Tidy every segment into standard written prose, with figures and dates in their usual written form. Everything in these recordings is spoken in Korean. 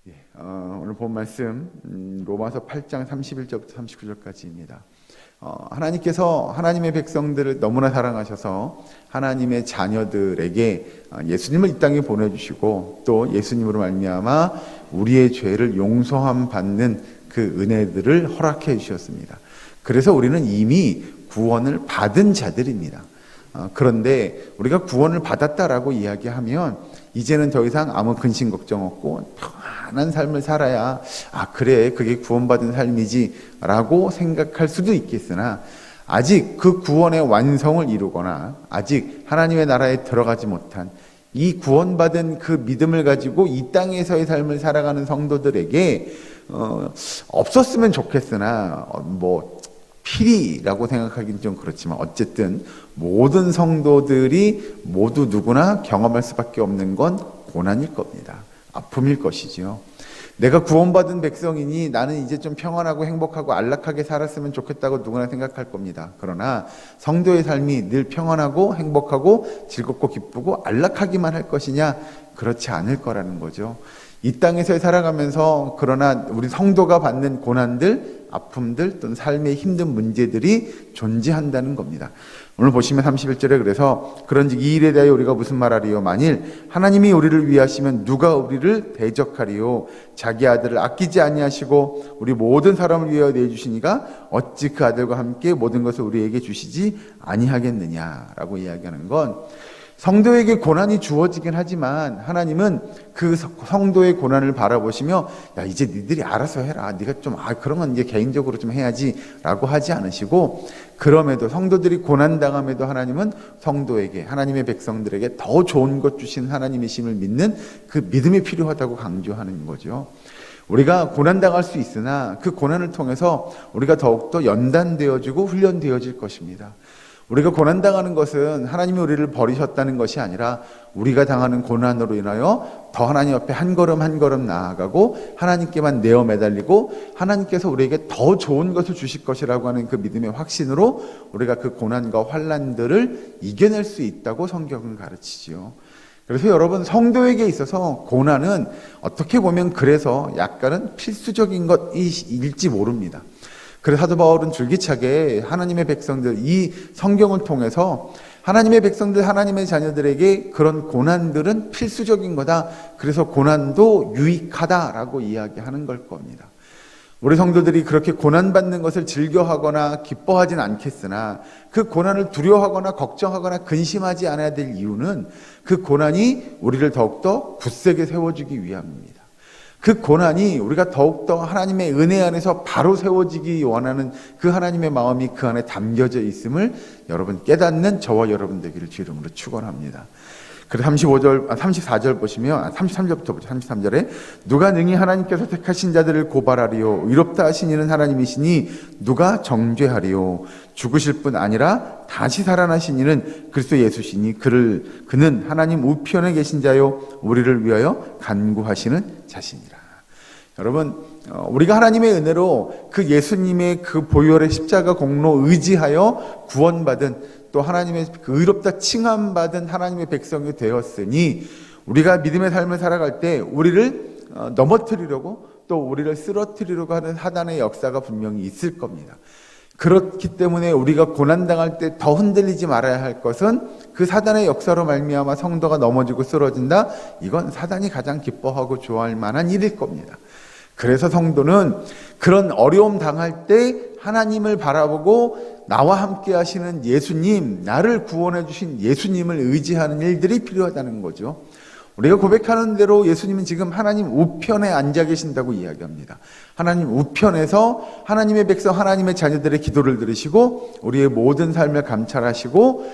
오늘 본 말씀 로마서 8장 31절부터 39절까지입니다. 하나님께서 하나님의 백성들을 너무나 사랑하셔서 하나님의 자녀들에게 예수님을 이 땅에 보내주시고 또 예수님으로 말미암아 우리의 죄를 용서함 받는 그 은혜들을 허락해 주셨습니다. 그래서 우리는 이미 구원을 받은 자들입니다. 그런데 우리가 구원을 받았다라고 이야기하면 이제는 더 이상 아무 근심 걱정 없고 편안한 삶을 살아야 그래 그게 구원받은 삶이지 라고 생각할 수도 있겠으나 아직 그 구원의 완성을 이루거나 아직 하나님의 나라에 들어가지 못한 이 구원받은 그 믿음을 가지고 이 땅에서의 삶을 살아가는 성도들에게 없었으면 좋겠으나 필히라고 생각하기는 좀 그렇지만 어쨌든 모든 성도들이 모두 누구나 경험할 수밖에 없는 건 고난일 겁니다. 아픔일 것이지요. 내가 구원받은 백성이니 나는 이제 좀 평안하고 행복하고 안락하게 살았으면 좋겠다고 누구나 생각할 겁니다. 그러나 성도의 삶이 늘 평안하고 행복하고 즐겁고 기쁘고 안락하기만 할 것이냐? 그렇지 않을 거라는 거죠. 이 땅에서 살아가면서 그러나 우리 성도가 받는 고난들, 아픔들 또는 삶의 힘든 문제들이 존재한다는 겁니다. 오늘 보시면 31절에 그래서 그런즉 이 일에 대하여 우리가 무슨 말하리요? 만일 하나님이 우리를 위하시면 누가 우리를 대적하리요? 자기 아들을 아끼지 아니하시고 우리 모든 사람을 위하여 내주시니가 어찌 그 아들과 함께 모든 것을 우리에게 주시지 아니하겠느냐라고 이야기하는 건 성도에게 고난이 주어지긴 하지만 하나님은 그 성도의 고난을 바라보시며 야 이제 니들이 알아서 해라. 네가 좀 그런 건 이제 개인적으로 좀 해야지 라고 하지 않으시고 그럼에도 성도들이 고난당함에도 하나님은 성도에게 하나님의 백성들에게 더 좋은 것 주신 하나님이심을 믿는 그 믿음이 필요하다고 강조하는 거죠. 우리가 고난당할 수 있으나 그 고난을 통해서 우리가 더욱더 연단되어지고 훈련되어질 것입니다. 우리가 고난당하는 것은 하나님이 우리를 버리셨다는 것이 아니라 우리가 당하는 고난으로 인하여 더 하나님 앞에 한 걸음 한 걸음 나아가고 하나님께만 내어 매달리고 하나님께서 우리에게 더 좋은 것을 주실 것이라고 하는 그 믿음의 확신으로 우리가 그 고난과 환난들을 이겨낼 수 있다고 성경은 가르치지요. 그래서 여러분 성도에게 있어서 고난은 어떻게 보면 그래서 약간은 필수적인 것일지 모릅니다. 그래서 사도 바울은 줄기차게 하나님의 백성들, 이 성경을 통해서 하나님의 백성들, 하나님의 자녀들에게 그런 고난들은 필수적인 거다. 그래서 고난도 유익하다라고 이야기하는 걸 겁니다. 우리 성도들이 그렇게 고난받는 것을 즐겨하거나 기뻐하진 않겠으나 그 고난을 두려워하거나 걱정하거나 근심하지 않아야 될 이유는 그 고난이 우리를 더욱더 굳세게 세워주기 위함입니다. 그 고난이 우리가 더욱더 하나님의 은혜 안에서 바로 세워지기 원하는 그 하나님의 마음이 그 안에 담겨져 있음을 여러분 깨닫는 저와 여러분 되기를 주 이름으로 축원합니다. 그래서 34절 보시면 33절부터 보죠. 33절에 누가 능히 하나님께서 택하신 자들을 고발하리요 의롭다 하신 이는 하나님이시니 누가 정죄하리요 죽으실 뿐 아니라 다시 살아나신 이는 그리스도 예수시니 그는 하나님 우편에 계신 자요 우리를 위하여 간구하시는 자신이라. 여러분 우리가 하나님의 은혜로 그 예수님의 그 보혈의 십자가 공로 의지하여 구원받은 또 하나님의 그 의롭다 칭함받은 하나님의 백성이 되었으니 우리가 믿음의 삶을 살아갈 때 우리를 넘어뜨리려고 또 우리를 쓰러뜨리려고 하는 사단의 역사가 분명히 있을 겁니다. 그렇기 때문에 우리가 고난당할 때 더 흔들리지 말아야 할 것은 그 사단의 역사로 말미암아 성도가 넘어지고 쓰러진다. 이건 사단이 가장 기뻐하고 좋아할 만한 일일 겁니다. 그래서 성도는 그런 어려움 당할 때 하나님을 바라보고 나와 함께 하시는 예수님, 나를 구원해 주신 예수님을 의지하는 일들이 필요하다는 거죠. 우리가 고백하는 대로 예수님은 지금 하나님 우편에 앉아 계신다고 이야기합니다. 하나님 우편에서 하나님의 백성, 하나님의 자녀들의 기도를 들으시고 우리의 모든 삶을 감찰하시고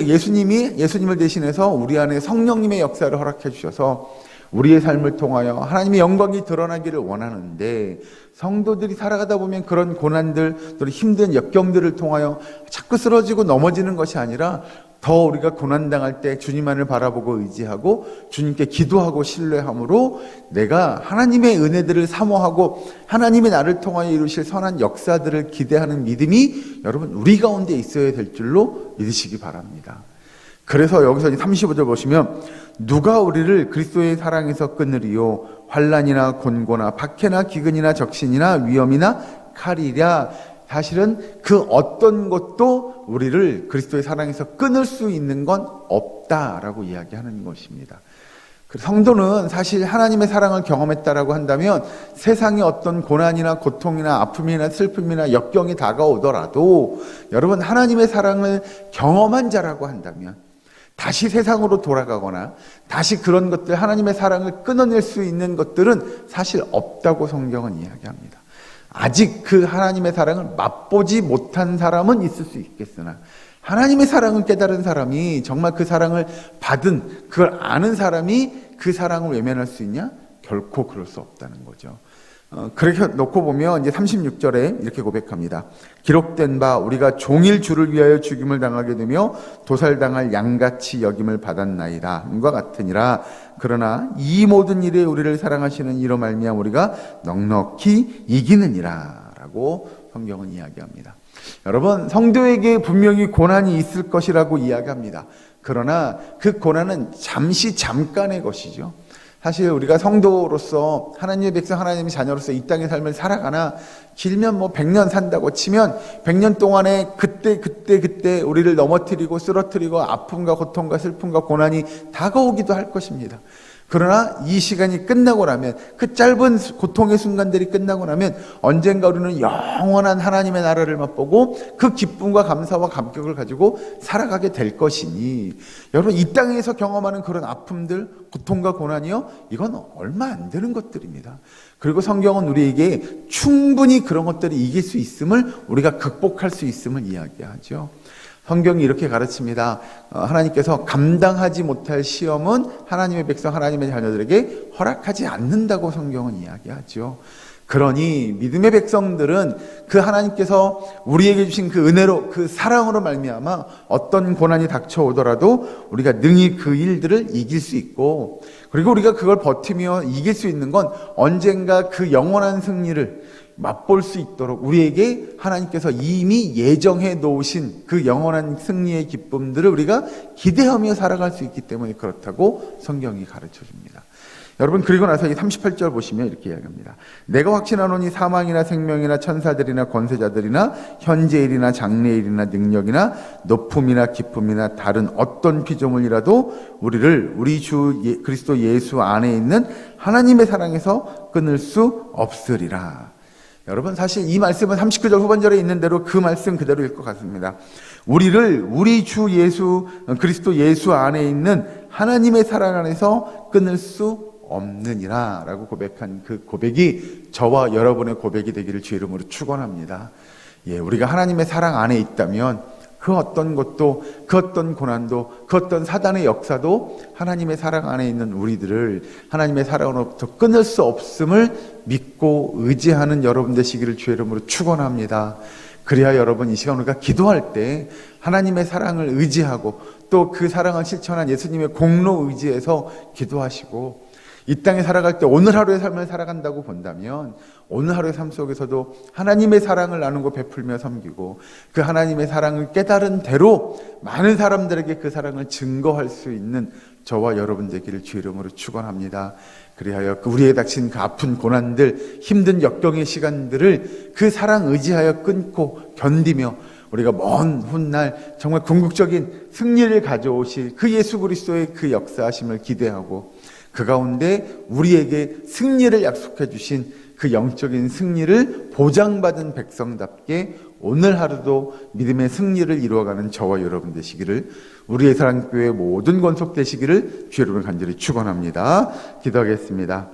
예수님을 대신해서 우리 안에 성령님의 역사를 허락해 주셔서 우리의 삶을 통하여 하나님의 영광이 드러나기를 원하는데 성도들이 살아가다 보면 그런 고난들, 또 힘든 역경들을 통하여 자꾸 쓰러지고 넘어지는 것이 아니라 더 우리가 고난당할 때 주님만을 바라보고 의지하고 주님께 기도하고 신뢰함으로 내가 하나님의 은혜들을 사모하고 하나님이 나를 통하여 이루실 선한 역사들을 기대하는 믿음이 여러분 우리 가운데 있어야 될 줄로 믿으시기 바랍니다. 그래서 여기서 35절 보시면 누가 우리를 그리스도의 사랑에서 끊으리요? 환난이나 곤고나 박해나 기근이나 적신이나 위험이나 칼이랴. 사실은 그 어떤 것도 우리를 그리스도의 사랑에서 끊을 수 있는 건 없다라고 이야기하는 것입니다. 성도는 사실 하나님의 사랑을 경험했다라고 한다면 세상의 어떤 고난이나 고통이나 아픔이나 슬픔이나 역경이 다가오더라도 여러분 하나님의 사랑을 경험한 자라고 한다면 다시 세상으로 돌아가거나 다시 그런 것들 하나님의 사랑을 끊어낼 수 있는 것들은 사실 없다고 성경은 이야기합니다. 아직 그 하나님의 사랑을 맛보지 못한 사람은 있을 수 있겠으나 하나님의 사랑을 깨달은 사람이 정말 그 사랑을 받은 그걸 아는 사람이 그 사랑을 외면할 수 있냐? 결코 그럴 수 없다는 거죠. 그렇게 놓고 보면 이제 36절에 이렇게 고백합니다. 기록된 바 우리가 종일 주를 위하여 죽임을 당하게 되며 도살당할 양같이 여김을 받았나이다. 인과 같으니라. 그러나 이 모든 일에 우리를 사랑하시는 이로 말미암아 우리가 넉넉히 이기느니라. 라고 성경은 이야기합니다. 여러분 성도에게 분명히 고난이 있을 것이라고 이야기합니다. 그러나 그 고난은 잠깐의 것이죠. 사실 우리가 성도로서 하나님의 백성, 하나님의 자녀로서 이 땅의 삶을 살아가나 길면 100년 산다고 치면 100년 동안에 그때 우리를 넘어뜨리고 쓰러뜨리고 아픔과 고통과 슬픔과 고난이 다가오기도 할 것입니다. 그러나 이 시간이 끝나고 나면 그 짧은 고통의 순간들이 끝나고 나면 언젠가 우리는 영원한 하나님의 나라를 맛보고 그 기쁨과 감사와 감격을 가지고 살아가게 될 것이니 여러분 이 땅에서 경험하는 그런 아픔들, 고통과 고난이요 이건 얼마 안 되는 것들입니다. 그리고 성경은 우리에게 충분히 그런 것들을 이길 수 있음을 우리가 극복할 수 있음을 이야기하죠. 성경이 이렇게 가르칩니다. 하나님께서 감당하지 못할 시험은 하나님의 백성, 하나님의 자녀들에게 허락하지 않는다고 성경은 이야기하죠. 그러니 믿음의 백성들은 그 하나님께서 우리에게 주신 그 은혜로, 그 사랑으로 말미암아 어떤 고난이 닥쳐오더라도 우리가 능히 그 일들을 이길 수 있고, 그리고 우리가 그걸 버티며 이길 수 있는 건 언젠가 그 영원한 승리를 맛볼 수 있도록 우리에게 하나님께서 이미 예정해 놓으신 그 영원한 승리의 기쁨들을 우리가 기대하며 살아갈 수 있기 때문에 그렇다고 성경이 가르쳐 줍니다. 여러분 그리고 나서 이 38절 보시면 이렇게 이야기합니다. 내가 확신하노니 사망이나 생명이나 천사들이나 권세자들이나 현재일이나 장래일이나 능력이나 높음이나 기쁨이나 다른 어떤 피조물이라도 우리를 우리 주 그리스도 예수 안에 있는 하나님의 사랑에서 끊을 수 없으리라. 여러분 사실 이 말씀은 39절 후반절에 있는 대로 그 말씀 그대로일 것 같습니다. 우리를 우리 주 예수 그리스도 예수 안에 있는 하나님의 사랑 안에서 끊을 수 없느니라 라고 고백한 그 고백이 저와 여러분의 고백이 되기를 주 이름으로 축원합니다. 우리가 하나님의 사랑 안에 있다면 그 어떤 것도, 그 어떤 고난도, 그 어떤 사단의 역사도 하나님의 사랑 안에 있는 우리들을 하나님의 사랑으로부터 끊을 수 없음을 믿고 의지하는 여러분 되시기를 주의 이름으로 축원합니다. 그래야 여러분 이 시간 우리가 기도할 때 하나님의 사랑을 의지하고 또 그 사랑을 실천한 예수님의 공로 의지해서 기도하시고 이 땅에 살아갈 때 오늘 하루의 삶을 살아간다고 본다면 오늘 하루의 삶 속에서도 하나님의 사랑을 나누고 베풀며 섬기고 그 하나님의 사랑을 깨달은 대로 많은 사람들에게 그 사랑을 증거할 수 있는 저와 여러분 되기를 주 이름으로 축원합니다. 그리하여 우리에 닥친 그 아픈 고난들, 힘든 역경의 시간들을 그 사랑 의지하여 끊고 견디며 우리가 먼 훗날 정말 궁극적인 승리를 가져오실 그 예수 그리스도의 그 역사하심을 기대하고 그 가운데 우리에게 승리를 약속해 주신 그 영적인 승리를 보장받은 백성답게 오늘 하루도 믿음의 승리를 이루어가는 저와 여러분 되시기를, 우리의 사랑교회 모든 권속 되시기를 주 여러분 간절히 축원합니다. 기도하겠습니다.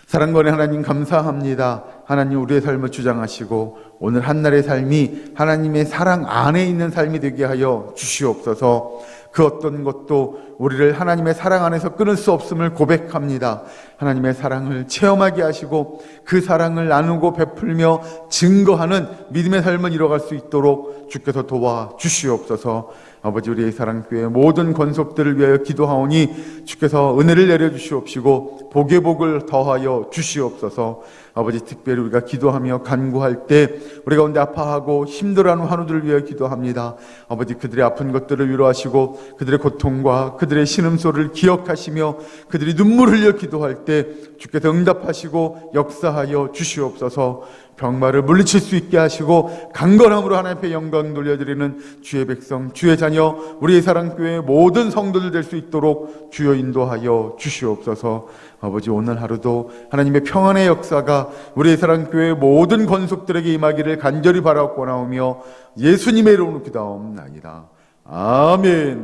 사랑권의 하나님 감사합니다. 하나님 우리의 삶을 주장하시고 오늘 한날의 삶이 하나님의 사랑 안에 있는 삶이 되게 하여 주시옵소서. 그 어떤 것도 우리를 하나님의 사랑 안에서 끊을 수 없음을 고백합니다. 하나님의 사랑을 체험하게 하시고 그 사랑을 나누고 베풀며 증거하는 믿음의 삶을 이뤄갈 수 있도록 주께서 도와 주시옵소서. 아버지 우리의 사랑교회 모든 권속들을 위하여 기도하오니 주께서 은혜를 내려주시옵시고 복의 복을 더하여 주시옵소서. 아버지 특별히 우리가 기도하며 간구할 때 우리 가운데 아파하고 힘들어하는 환우들을 위하여 기도합니다. 아버지 그들의 아픈 것들을 위로하시고 그들의 고통과 그들의 신음소리를 기억하시며 그들이 눈물을 흘려 기도할 때 주께서 응답하시고 역사하여 주시옵소서. 병마를 물리칠 수 있게 하시고 강건함으로 하나님 앞에 영광 돌려드리는 주의 백성, 주의 자녀, 우리의 사랑교회의 모든 성도들 될 수 있도록 주여 인도하여 주시옵소서. 아버지 오늘 하루도 하나님의 평안의 역사가 우리의 사랑교회의 모든 권속들에게 임하기를 간절히 바라옵고 나오며 예수님의 이름으로 기도하옵나이다. 아멘.